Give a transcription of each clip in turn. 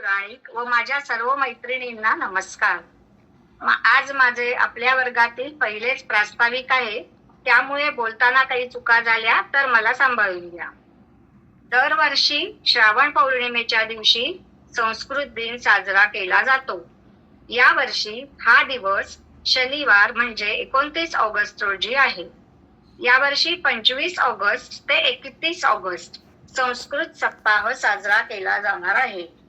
पुराणिक व माझ्या सर्व मैत्रिणींना नमस्कार. आज माझे आपल्या वर्गातील पहिलेच प्रास्ताविक आहे, त्यामुळे बोलताना काही चुका झाल्या तर मला सांभाळून घ्या. दरवर्षी श्रावण पौर्णिमेच्या दिवशी संस्कृत दिन साजरा केला जातो. यावर्षी हा दिवस शनिवार म्हणजे 29 ऑगस्ट रोजी आहे. यावर्षी 25 ऑगस्ट ते 31 ऑगस्ट संस्कृत सप्ताह साजरा केला जाणार आहे.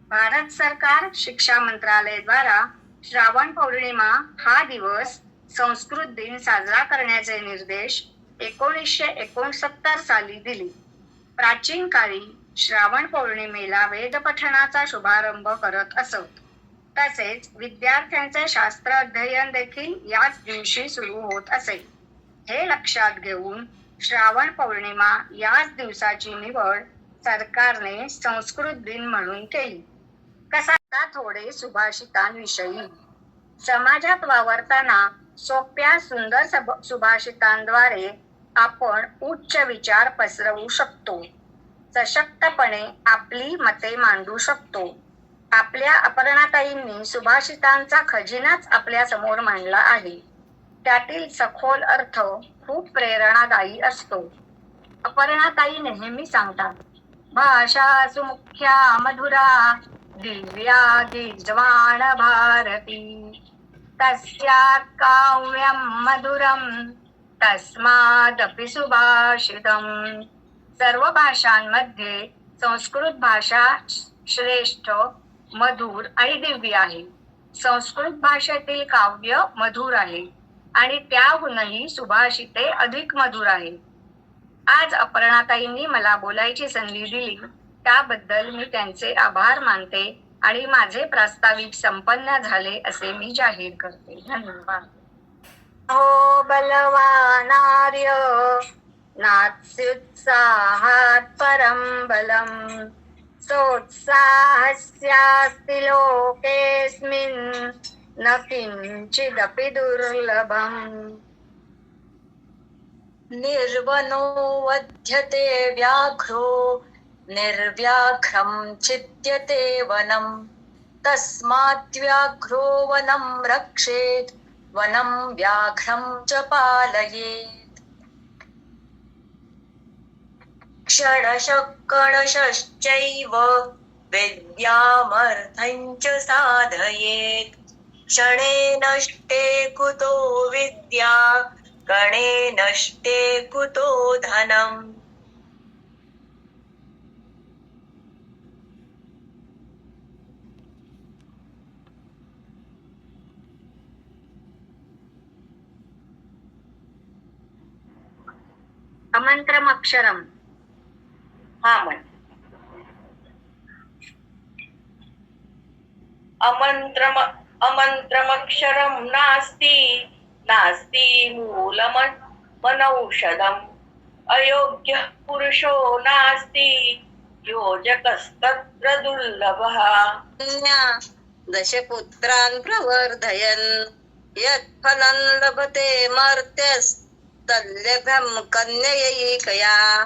भारत सरकार शिक्षा मंत्रालय द्वारा श्रावण पौर्णिमा हा दिवस संस्कृत दिन साजरा करण्याचे निर्देश 1969 साली दिले. प्राचीन काळी श्रावण पौर्णिमेला वेदपठणाचा शुभारंभ करत असत. तसेच विद्यार्थ्यांचे शास्त्र अध्ययन देखील याच दिवशी सुरू होत असे. हे लक्षात घेऊन श्रावण पौर्णिमा याच दिवसाची निवड सरकारने संस्कृत दिन म्हणून केली. आता थोडे सुभाषितांविषयी. समाजात वावरताना सोप्या सुंदर सुभाषितांद्वारे आपण उच्च विचार पसरवू शकतो. सशक्तपणे आपली मते मांडू शकतो. आपल्या अपर्णाताईंनी सुभाषितांचा खजिनाच आपल्या समोर मांडला आहे. त्यातील सखोल अर्थ खूप प्रेरणादायी असतो. अपर्णाताई नेहमी सांगतात, भाषा सुमुख्या मधुरा दिव्या गिजवाण भारती तस्या काव्यम मधुरम तस्मादपि सुभाषितम. सर्व भाषांमध्ये संस्कृत भाषा श्रेष्ठ, मधुर आणि दिव्य आहे. संस्कृत भाषेतील काव्य मधुर आहे आणि त्याहूनही सुभाषिते अधिक मधुर आहे. आज अपर्णाताईंनी मला बोलायची संधी दिली, त्याबद्दल मी त्यांचे आभार मानते आणि माझे प्रास्ताविक संपन्न झाले असे मी जाहीर करते. धन्यवाद. हो बलवानार्य नास्त्युत्साहात् परं बलम् सोत्साहस्यास्ति लोकेऽस्मिन् न किंचिदपि दुर्लभम्. निर्वनो वध्यते व्याघ्रो निर्व्याघ्रं छिद्यते वनं तस्मात् व्याघ्रो वनं रक्षेत् वनं व्याघ्रं च पालयेत्. क्षणशः कणशश्चैव विद्यामर्थं च साधयेत्. क्षणे नष्टे कुतो विद्या गणे नष्टे कुतो धनम्. अमंत्रम अक्षरम. हा म्हण. अमंत्रमक्षरं नास्ति नास्ति मूलमनौषधम्. अयोग्यः पुरुषो नास्ति योजकस्तत्र दुर्लभः. दशपुत्रान् प्रवर्धयन् यत्फलं लभते मर्त्यस्तल्लभ्यं कन्ययैकया.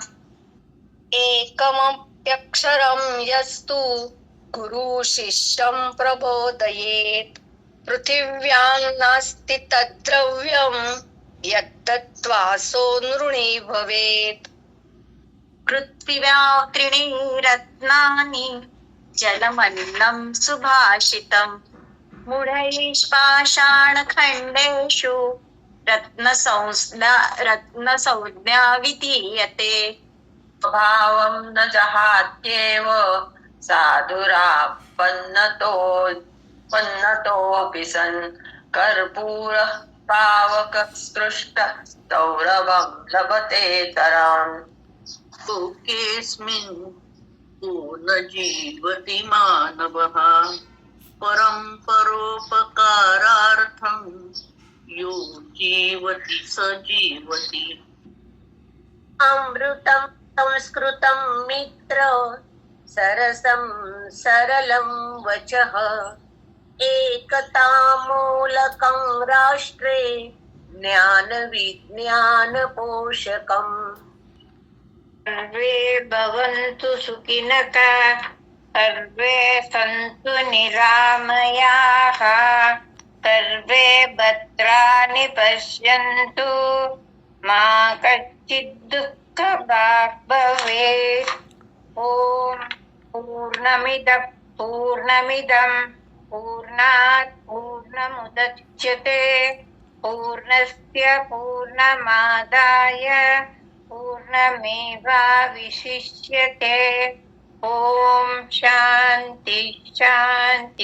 एकमप्यक्षरं यस्तु गुरु शिष्यं प्रबोधयेत्. पृथिव्यां नास्ति तद्द्रव्यं यत्तत्त्वासो नृणी भवेत्. पृथिव्यां त्रीणि रत्नानि जलमन्नं सुभाषितं. मूढैष्पाषाणखण्डेषु रत्नसंज्ञा विधीयते. भावं न जहात्येव साधुरापन्नतोऽपि सन् कर्पूरः पावकस्पृष्टः सौरभं लभते तराम्. लोकेऽस्मिन् को न जीवति मानवः परं परोपकारार्थं यो जीवति स जीवति. अमृतं संस्कृतं मित्र सरसं सरलं वचः. एकतामूलकं राष्ट्रे ज्ञानविज्ञानपोषकम्. सर्वे भवन्तु सुखिनः सर्वे सन्तु निरामयाः सर्वे भद्राणि पश्यन्तु मा कश्चित् दुःखभाग् भवेत् ॐ पूर्णमिदं पूर्णात् पूर्णमुदच्यते पूर्णस्य पूर्णमादाय पूर्णमेवावशिष्यते ॐ शान्ति शान्तिः